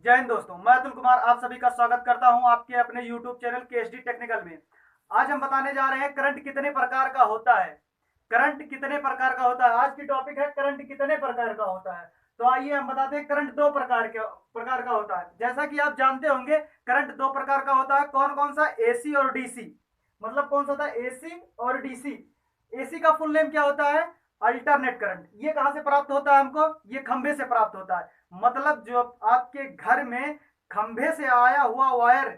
जय हिंद दोस्तों, मैं अतुल कुमार आप सभी का स्वागत करता हूं आपके अपने YouTube चैनल केएसडी टेक्निकल में। आज हम बताने जा रहे हैं करंट कितने प्रकार का होता है। करंट कितने प्रकार का होता है, आज की टॉपिक है करंट कितने प्रकार का होता है। तो आइए हम बताते हैं करंट दो प्रकार का होता है। जैसा कि आप जानते होंगे करंट दो प्रकार का होता है। कौन कौन सा? एसी और डीसी। मतलब कौन सा होता है? एसी और डीसी। एसी का फुल नेम क्या होता है? Alternate current. ये कहां से प्राप्त होता है हमको? ये खंभे से प्राप्त होता है। मतलब जो आपके घर में खंभे से आया हुआ वायर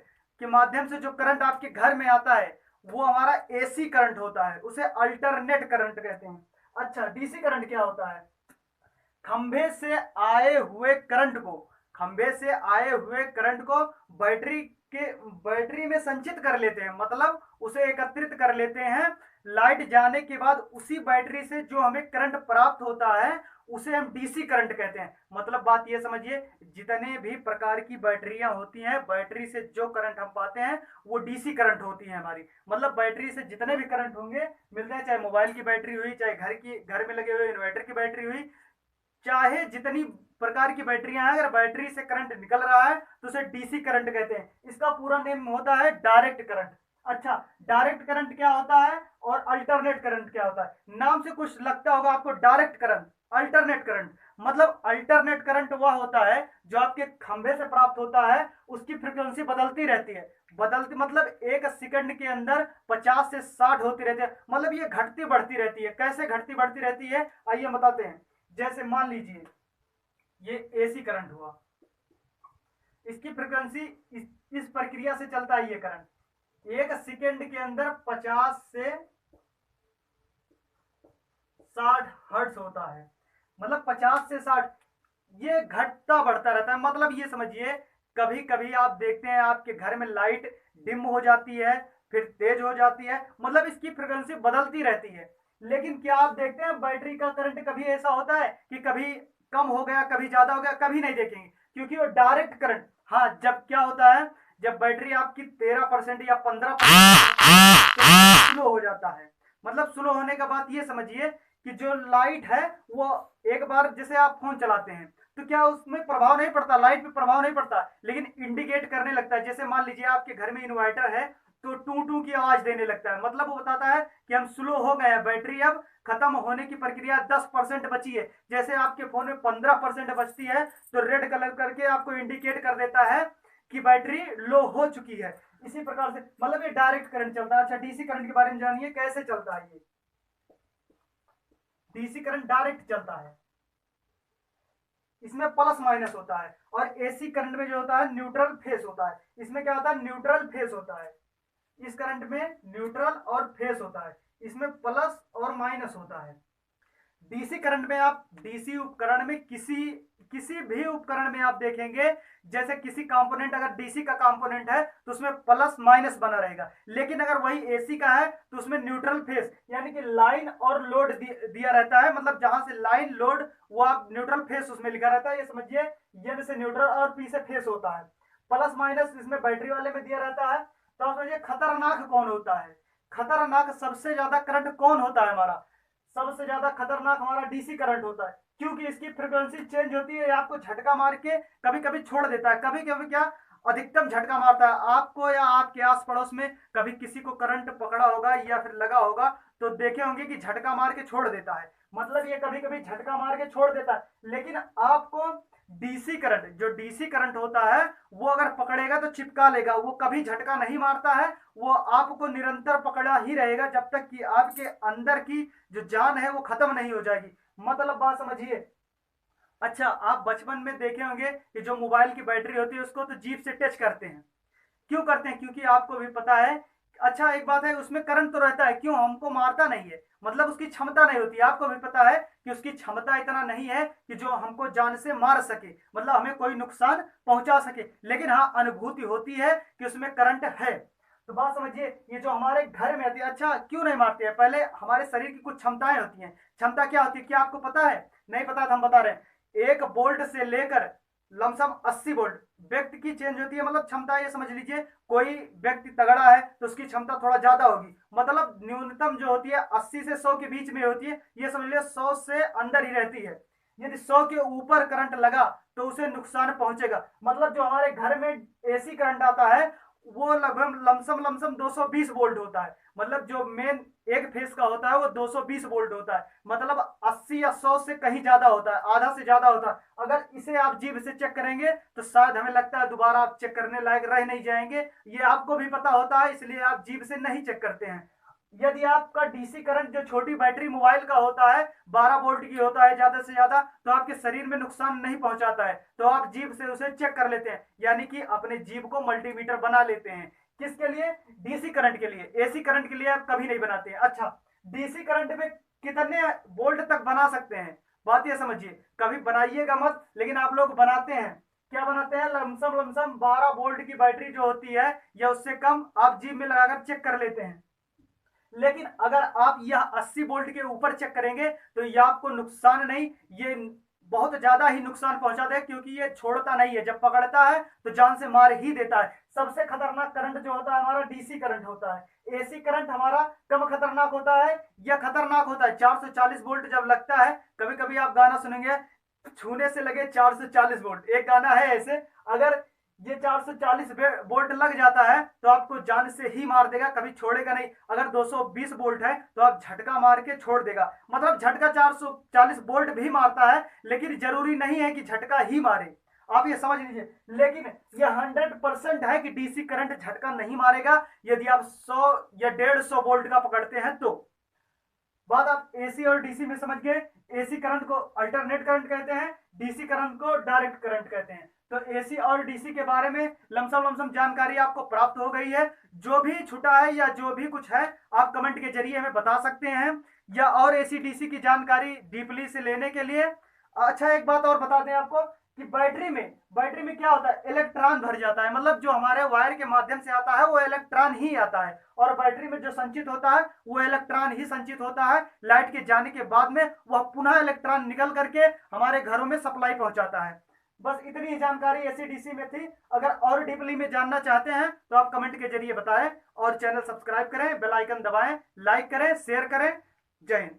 के माध्यम से जो करंट आपके घर में आता है वो हमारा एसी करंट होता है, उसे अल्टरनेट करंट कहते हैं। अच्छा, डीसी करंट क्या होता है? खंभे से आए हुए करंट को खंभे से आए हुए करंट को बैटरी के बैटरी में संचित कर लेते हैं, मतलब उसे एकत्रित कर लेते हैं। लाइट जाने के बाद उसी बैटरी से जो हमें करंट प्राप्त होता है उसे हम डीसी करंट कहते हैं। मतलब बात ये समझिए, जितने भी प्रकार की बैटरियां होती हैं, बैटरी से जो करंट हम पाते हैं वो डीसी करंट होती है हमारी। मतलब बैटरी से जितने भी करंट होंगे मिलते हैं, चाहे मोबाइल की बैटरी हुई, चाहे घर में लगे हुए इन्वर्टर की बैटरी हुई, चाहे जितनी प्रकार की बैटरियां हैं, अगर बैटरी से करंट निकल रहा है तो उसे डीसी करंट कहते हैं। इसका पूरा नेम होता है डायरेक्ट करंट। अच्छा, डायरेक्ट करंट क्या होता है और अल्टरनेट करंट क्या होता है? नाम से कुछ लगता होगा आपको, डायरेक्ट करंट, अल्टरनेट करंट। मतलब अल्टरनेट करंट वह होता है जो आपके खंभे से प्राप्त होता है, उसकी फ्रीक्वेंसी बदलती रहती है। बदलती मतलब एक सेकंड के अंदर 50 से 60 होती रहती है। मतलब ये घटती बढ़ती रहती है। कैसे घटती बढ़ती रहती है आइए बताते हैं। जैसे मान लीजिए ये एसी करंट हुआ, इसकी फ्रीक्वेंसी इस प्रक्रिया से चलता है। ये करंट एक सेकेंड के अंदर 50 से 60 हर्ट्ज होता है। मतलब 50 से 60 ये घटता बढ़ता रहता है। मतलब ये समझिए, कभी कभी आप देखते हैं आपके घर में लाइट डिम हो जाती है, फिर तेज हो जाती है, मतलब इसकी फ्रीक्वेंसी बदलती रहती है। लेकिन क्या आप देखते हैं बैटरी का करंट कभी ऐसा होता है कि कभी कम हो गया, कभी ज्यादा हो गया? कभी नहीं देखेंगे, क्योंकि वो डायरेक्ट करंट। हाँ, जब क्या होता है, जब बैटरी आपकी 13% या 15% स्लो हो जाता है। मतलब स्लो होने का बात ये समझिए कि जो लाइट है वो एक बार जैसे आप फोन चलाते हैं तो क्या उसमें प्रभाव नहीं पड़ता, लाइट पे प्रभाव नहीं पड़ता, लेकिन इंडिकेट करने लगता है। जैसे मान लीजिए आपके घर में इन्वर्टर है तो टू टू की आवाज देने लगता है। मतलब वो बताता है कि हम स्लो हो गए हैं, बैटरी अब खत्म होने की प्रक्रिया, 10% बची है। जैसे आपके फोन में 15% बचती है तो रेड कलर करके आपको इंडिकेट कर देता है कि बैटरी लो हो चुकी है। इसी प्रकार से मतलब ये डायरेक्ट करंट चलता है। अच्छा, डीसी करंट के बारे में जानिए कैसे चलता है। ये डीसी करंट डायरेक्ट चलता है, इसमें प्लस माइनस होता है। और एसी करंट में जो होता है न्यूट्रल फेस होता है। इसमें क्या होता है? न्यूट्रल फेस होता है। इस करंट में न्यूट्रल और फेस होता है, इसमें प्लस और माइनस होता है। डीसी करंट में आप डीसी उपकरण में किसी किसी भी उपकरण में आप देखेंगे, जैसे किसी कंपोनेंट अगर डीसी का कंपोनेंट है तो उसमें प्लस माइनस बना रहेगा, लेकिन अगर वही एसी का है तो उसमें न्यूट्रल फेस यानी कि लाइन और लोड दिया रहता है। मतलब जहां से लाइन लोड वो आप न्यूट्रल फेस उसमें लिखा रहता है। ये समझिए, ये से न्यूट्रल और पी से फेस होता है। प्लस माइनस इसमें बैटरी वाले में दिया रहता है। तो आप समझिए खतरनाक कौन होता है? खतरनाक सबसे ज्यादा करंट कौन होता है हमारा? सबसे ज्यादा खतरनाक हमारा डीसी करंट होता है, क्योंकि इसकी फ्रीक्वेंसी चेंज होती है। आपको झटका मार के कभी कभी छोड़ देता है, कभी कभी क्या अधिकतम झटका मारता है आपको या आपके आस पड़ोस में। कभी किसी को करंट पकड़ा होगा या फिर लगा होगा तो देखे होंगे कि झटका मार के छोड़ देता है। मतलब ये कभी कभी झटका मार के छोड़ देता है, लेकिन आपको डीसी करंट, जो डीसी करंट होता है वो अगर पकड़ेगा तो चिपका लेगा, वो कभी झटका नहीं मारता है। वो आपको निरंतर पकड़ा ही रहेगा जब तक कि आपके अंदर की जो जान है वो खत्म नहीं हो जाएगी। मतलब बात समझिए। अच्छा, आप बचपन में देखे होंगे कि जो मोबाइल की बैटरी होती है उसको तो जीप से टच करते हैं। क्यों करते हैं? क्योंकि आपको भी पता है। अच्छा, एक बात है, उसमें करंट तो रहता है, क्यों? हमको मारता नहीं है, मतलब उसकी क्षमता नहीं होती। आपको भी पता है कि उसकी क्षमता इतना नहीं है कि जो हमको जान से मार सके, मतलब हमें कोई नुकसान पहुंचा सके। लेकिन हाँ, अनुभूति होती है कि उसमें करंट है। तो बात समझिए, ये जो हमारे घर में आती है, अच्छा क्यों नहीं मारते हैं? पहले हमारे शरीर की कुछ क्षमताएं होती हैं। क्षमता क्या होती है, क्या आपको पता है? नहीं पता तो हम बता रहे हैं। 1 वोल्ट से लेकर लमसम 80 वोल्ट व्यक्ति की चेंज होती है। मतलब क्षमता ये समझ लीजिए, कोई व्यक्ति तगड़ा है तो उसकी क्षमता थोड़ा ज्यादा होगी। मतलब न्यूनतम जो होती है 80 से 100 के बीच में होती है। ये समझ लीजिए 100 से अंदर ही रहती है। यदि 100 के ऊपर करंट लगा तो उसे नुकसान पहुंचेगा। मतलब जो हमारे घर में एसी करंट आता है वो लगभग लमसम 220 वोल्ट होता है। मतलब जो मेन एक फेस का होता है वो 220 वोल्ट होता है। मतलब 80 या 100 से कहीं ज्यादा होता है, आधा से ज्यादा होता है। अगर इसे आप जीभ से चेक करेंगे तो शायद हमें लगता है दोबारा आप चेक करने लायक रह नहीं जाएंगे। ये आपको भी पता होता है, इसलिए आप जीभ से नहीं चेक करते हैं। यदि आपका डीसी करंट जो छोटी बैटरी मोबाइल का होता है 12 वोल्ट की होता है ज्यादा से ज्यादा, तो आपके शरीर में नुकसान नहीं पहुंचाता है, तो आप जीभ से उसे चेक कर लेते हैं, यानी कि अपने जीभ को मल्टीमीटर बना लेते हैं। किसके लिए? डीसी करंट के लिए। एसी करंट के लिए आप कभी नहीं बनाते हैं। अच्छा, डीसी करंट में कितने वोल्ट तक बना सकते हैं, बात ये समझिए। कभी बनाइएगा मत, लेकिन आप लोग बनाते हैं। क्या बनाते हैं? लमसम 12 वोल्ट की बैटरी जो होती है या उससे कम आप जीभ में लगाकर चेक कर लेते हैं। लेकिन अगर आप यह 80 वोल्ट के ऊपर चेक करेंगे तो यह आपको नुकसान नहीं, ये बहुत ज्यादा ही नुकसान पहुंचाता है, क्योंकि ये छोड़ता नहीं है, जब पकड़ता है तो जान से मार ही देता है। सबसे खतरनाक करंट जो होता है हमारा डीसी करंट होता है। एसी करंट हमारा कम खतरनाक होता है, यह खतरनाक होता है। 440 वोल्ट जब लगता है, कभी कभी आप गाना सुनेंगे छूने से लगे 440 वोल्ट, एक गाना है ऐसे। अगर ये 440 वोल्ट लग जाता है तो आपको जान से ही मार देगा, कभी छोड़ेगा नहीं। अगर 220 वोल्ट है तो आप झटका मार के छोड़ देगा। मतलब झटका 440 वोल्ट भी मारता है, लेकिन जरूरी नहीं है कि झटका ही मारे, आप ये समझ लीजिए। लेकिन यह 100% है कि डीसी करंट झटका नहीं मारेगा यदि आप 100 या 150 वोल्ट का पकड़ते हैं तो। बात आप एसी और डीसी में समझ गए। एसी करंट को अल्टरनेट करंट कहते हैं, डीसी करंट को डायरेक्ट करंट कहते हैं। तो एसी और डीसी के बारे में लमसम जानकारी आपको प्राप्त हो गई है। जो भी छूटा है या जो भी कुछ है आप कमेंट के जरिए हमें बता सकते हैं, या और एसी डीसी की जानकारी डीपली से लेने के लिए। अच्छा, एक बात और बता दें आपको कि बैटरी में क्या होता है, इलेक्ट्रॉन भर जाता है। मतलब जो हमारे वायर के माध्यम से आता है वो इलेक्ट्रॉन ही आता है, और बैटरी में जो संचित होता है वो इलेक्ट्रॉन ही संचित होता है। लाइट के जाने के बाद में वह पुनः इलेक्ट्रॉन निकल करके हमारे घरों में सप्लाई पहुंचाता है। बस इतनी ही जानकारी एसी-डीसी में थी। अगर और डीपली में जानना चाहते हैं तो आप कमेंट के जरिए बताएं, और चैनल सब्सक्राइब करें, बेल आइकन दबाएं, लाइक करें, शेयर करें। जय हिंद।